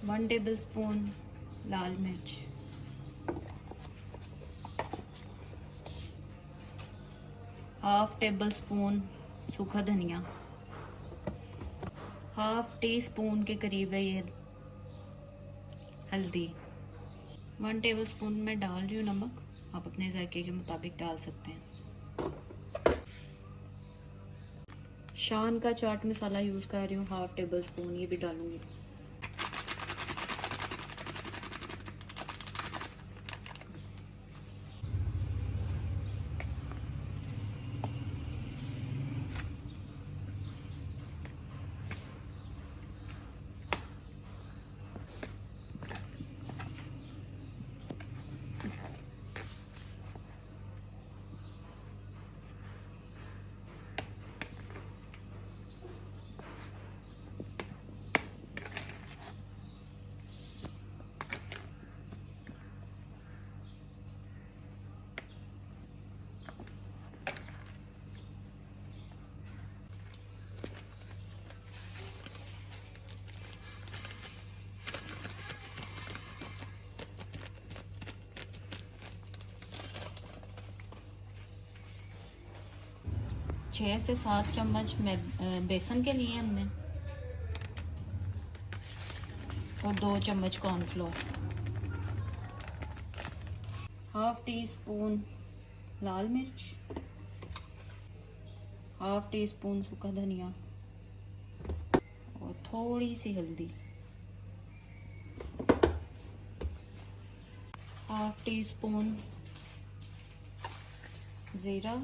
1 table spoon लाल मिर्च, 1/2 table spoon सूखा धनिया, 1/2 टी स्पून के करीब है ये हल्दी, 1 टेबल स्पून में डाल रही हूँ नमक। आप अपने जायके के मुताबिक डाल सकते हैं। शान का चाट मसाला यूज़ कर रही हूँ 1/2 टेबल स्पून, ये भी डालूंगी। छः से 7 चम्मच बेसन के लिए हमने, और 2 चम्मच कॉर्नफ्लोर, 1/2 टी स्पून लाल मिर्च, 1/2 टी स्पून सूखा धनिया और थोड़ी सी हल्दी, 1/2 टी स्पून ज़ीरा,